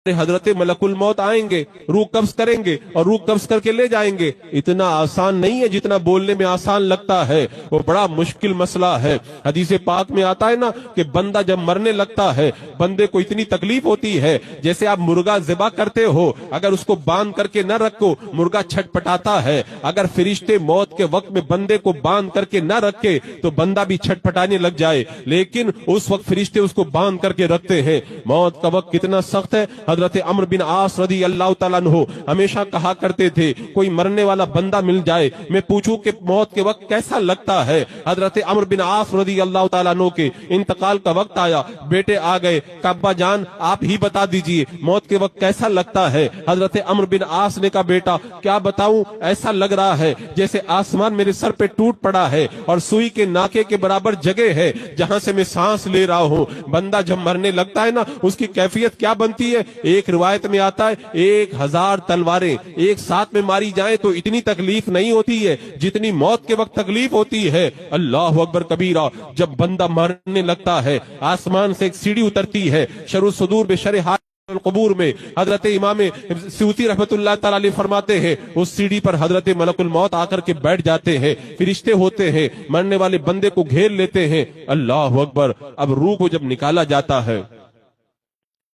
حضرت ملکul موت آئیں گے، روح قبض کریں گے اور روح قبض کر کے لے جائیں گے۔ اتنا آسان نہیں ہے جتنا بولنے میں آسان لگتا ہے، وہ بڑا مشکل مسئلہ ہے۔ حدیث پاک میں آتا ہے نا کہ بندہ جب مرنے لگتا ہے بندے کو اتنی تکلیف ہوتی ہے، جیسے آپ مرغا ذبح کرتے ہو، اگر اس کو باندھ کر کے نہ رکھو مرغا چھٹ پٹاتا ہے، اگر فرشتے موت کے وقت میں بندے کو باندھ کر کے نہ رکھے تو بندہ بھی چھٹ پٹانے لگ جائے، لیکن اس وقت فرشتے اس کو باندھ کر کے رکھتے ہیں۔ موت کا وقت کتنا سخت ہے۔ حضرت عمرو بن عاص رضی اللہ تعالیٰ عنہ ہمیشہ کہا کرتے تھے کوئی مرنے والا بندہ مل جائے میں پوچھوں کہ موت کے وقت کیسا لگتا ہے۔ حضرت عمرو بن عاص رضی اللہ تعالیٰ عنہ کے انتقال کا وقت آیا، بیٹے آ گئے، کہا ابا جان آپ ہی بتا دیجئے موت کے وقت کیسا لگتا ہے۔ حضرت عمرو بن عاص نے کہا بیٹا کیا بتاؤں، ایسا لگ رہا ہے جیسے آسمان میرے سر پہ ٹوٹ پڑا ہے اور سوئی کے ناکے کے برابر جگہ ہے جہاں سے میں سانس لے رہا ہوں۔ بندہ جب مرنے لگتا ہے نا اس کی کیفیت کیا بنتی ہے۔ ایک روایت میں آتا ہے 1000 تلواریں ایک ساتھ میں ماری جائیں تو اتنی تکلیف نہیں ہوتی ہے جتنی موت کے وقت تکلیف ہوتی ہے۔ اللہ اکبر کبیرہ، جب بندہ مرنے لگتا ہے آسمان سے ایک سیڑھی اترتی ہے، شرح الصدور بشرح القبور میں حضرت امام سیوطی رحمت اللہ تعالی علیہ فرماتے ہیں اس سیڑھی پر حضرت ملکul موت آ کر کے بیٹھ جاتے ہیں، فرشتے ہوتے ہیں مرنے والے بندے کو گھیر لیتے ہیں۔ اللہ اکبر، اب روح کو جب نکالا جاتا ہے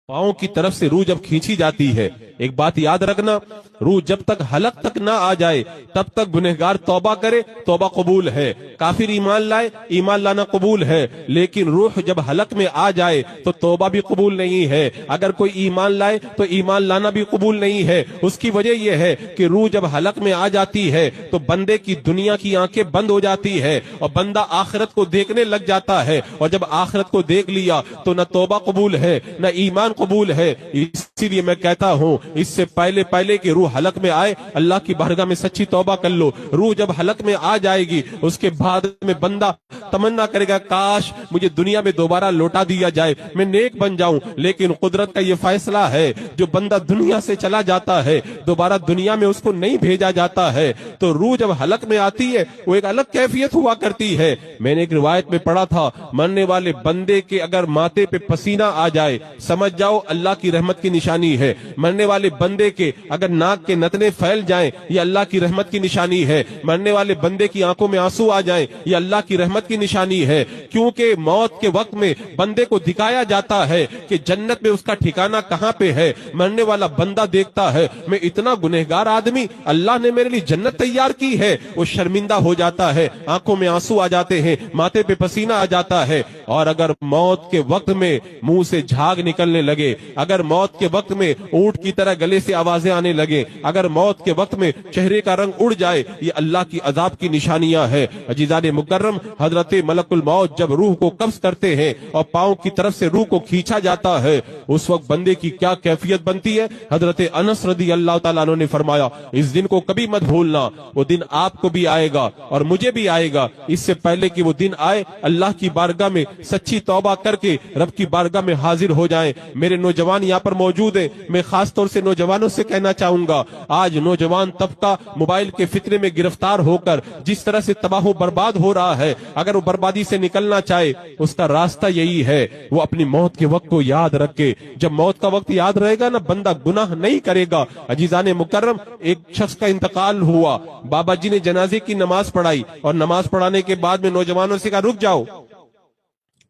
پاؤں کی طرف سے روح جب کھینچی جاتی ہے، ایک بات یاد رکھنا، روح جب تک حلق تک نہ آ جائے تب تک گنہگار توبہ کرے توبہ قبول ہے، کافر ایمان لائے ایمان لانا قبول ہے، لیکن روح جب حلق میں آ جائے تو توبہ بھی قبول نہیں ہے۔ اگر کوئی ایمان لائے تو ایمان لانا بھی قبول نہیں ہے۔ اس کی وجہ یہ ہے کہ روح جب حلق میں آ جاتی ہے تو بندے کی دنیا کی آنکھیں بند ہو جاتی ہے اور بندہ آخرت کو دیکھنے لگ جاتا ہے، اور جب آخرت کو دیکھ لیا تو نہ توبہ قبول ہے نہ ایمان قبول ہے۔ اسی لیے میں کہتا ہوں اس سے پہلے کہ روح حلق میں آئے اللہ کی بارگاہ میں سچی توبہ کر لو۔ روح جب حلق میں آ جائے گی اس کے بعد میں بندہ تمنا کرے گا کاش مجھے دنیا میں دوبارہ لوٹا دیا جائے، میں نیک بن جاؤں، لیکن قدرت کا یہ فیصلہ ہے جو بندہ دنیا سے چلا جاتا ہے دوبارہ دنیا میں اس کو نہیں بھیجا جاتا ہے۔ تو روح جب حلق میں آتی ہے وہ ایک الگ کیفیت ہوا کرتی ہے۔ میں نے ایک روایت میں پڑھا تھا مرنے والے بندے کے اگر ماتھے پہ پسینہ آ جائے سمجھ جاؤ اللہ کی رحمت کی نشانی ہے، مرنے والے بندے کے اگر ناک کے نتنے پھیل جائیں یہ اللہ کی رحمت کی نشانی ہے، مرنے والے بندے کی آنکھوں میں آنسو آ جائیں یہ اللہ کی رحمت کی نشانی ہے، کیونکہ موت کے وقت میں بندے کو دکھایا جاتا ہے کہ جنت میں اس کا ٹھکانہ کہاں پہ ہے۔ مرنے والا بندہ دیکھتا ہے میں اتنا گنہگار آدمی اللہ نے میرے لیے جنت تیار کی ہے، وہ شرمندہ ہو جاتا ہے، آنکھوں میں آنسو آ جاتے ہیں، ماتھے پہ پسینہ آ جاتا ہے۔ اور اگر موت کے وقت میں منہ سے جھاگ نکلنے لگے، اگر موت کے وقت میں اونٹ کی طرح گلے سے آوازیں آنے لگے، اگر موت کے وقت میں چہرے کا رنگ اڑ جائے، یہ اللہ کی عذاب کی نشانیاں ہیں۔ عزیزان مکرم، حضرت ملکul موت جب روح کو قبض کرتے ہیں اور پاؤں کی طرف سے روح کو کھینچا جاتا ہے اس وقت بندے کی کیا کیفیت بنتی ہے۔ حضرت انس رضی اللہ تعالیٰ عنہ نے فرمایا اس دن کو کبھی مت بھولنا، وہ دن آپ کو بھی آئے گا اور مجھے بھی آئے گا، اس سے پہلے کہ وہ دن آئے اللہ کی بارگاہ میں سچی توبہ کر کے رب کی بارگاہ میں حاضر ہو جائیں۔ میرے نوجوان یہاں پر موجود ہیں، میں خاص طور سے نوجوانوں سے کہنا چاہوں گا آج نوجوان طبقہ موبائل کے فتنے میں گرفتار ہو کر جس طرح سے تباہ و برباد ہو رہا ہے، اگر وہ بربادی سے نکلنا چاہے اس کا راستہ یہی ہے وہ اپنی موت کے وقت کو یاد رکھے۔ جب موت کا وقت یاد رہے گا نا بندہ گناہ نہیں کرے گا۔ عزیزان مکرم، ایک شخص کا انتقال ہوا، بابا جی نے جنازے کی نماز پڑھائی اور نماز پڑھانے کے بعد میں نوجوانوں سے کہا رک جاؤ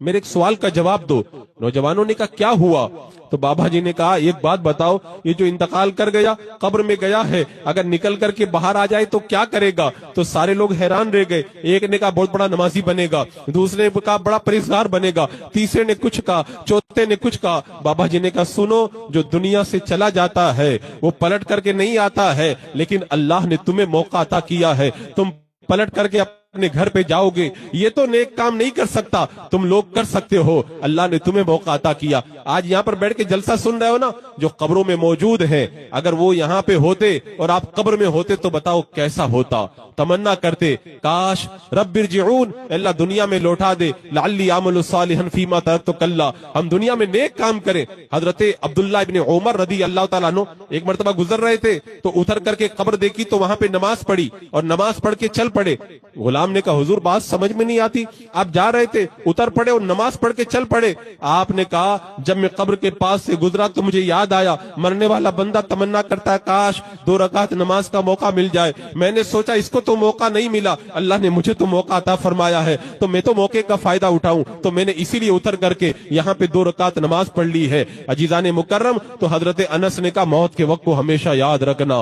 میرے ایک سوال کا جواب دو۔ نوجوانوں نے کہا کیا ہوا؟ تو بابا جی نے کہا ایک بات بتاؤ، یہ جو انتقال کر گیا قبر میں گیا ہے اگر نکل کر کے باہر آ جائے تو کیا کرے گا؟ تو سارے لوگ حیران رہ گئے، ایک نے کہا بہت بڑا نمازی بنے گا، دوسرے نے کہا بڑا پرہیزگار بنے گا، تیسرے نے کچھ کہا، چوتھے نے کچھ کہا۔ بابا جی نے کہا سنو، جو دنیا سے چلا جاتا ہے وہ پلٹ کر کے نہیں آتا ہے، لیکن اللہ نے تمہیں موقع عطا کیا ہے، تم پلٹ کر کے اپنے گھر پہ جاؤ گے۔ یہ تو نیک کام نہیں کر سکتا، تم لوگ کر سکتے ہو، اللہ نے تمہیں موقع عطا کیا۔ آج یہاں پر بیٹھ کے جلسہ سن رہے ہو نا، جو قبروں میں موجود ہیں، اگر وہ یہاں پہ ہوتے اور آپ قبر میں ہوتے تو بتاؤ کیسا ہوتا۔ تمنا کرتے کاش رب ارجعون، اللہ دنیا میں لوٹا دے، لعلی اعمل صالحا فیما ترکت کلا، ہم دنیا میں نیک کام کریں۔ حضرت عبداللہ ابن عمر رضی اللہ تعالیٰ عنہ ایک مرتبہ گزر رہے تھے تو اتر کر کے قبر دیکھی تو وہاں پہ نماز پڑھی اور نماز پڑھ کے چل پڑے۔ غلام غلام نے کہا حضور بات سمجھ میں نہیں آتی, آپ جا رہے تھے اتر پڑے اور نماز پڑھ کے چل پڑے. آپ نے کہا جب میں قبر کے پاس سے گزرا تو مجھے یاد آیا مرنے والا بندہ تمنا کرتا ہے کاش 2 رکعت نماز کا موقع مل جائے. میں نے سوچا اس کو تو موقع نہیں ملا, اللہ نے مجھے تو موقع عطا فرمایا ہے تو میں تو موقع کا فائدہ اٹھاؤں, تو میں نے اسی لیے اتر کر کے یہاں پہ 2 رکعت نماز پڑھ لی ہے. عزیزان مکرم, تو حضرت انس نے کہا موت کے وقت کو ہمیشہ یاد رکھنا.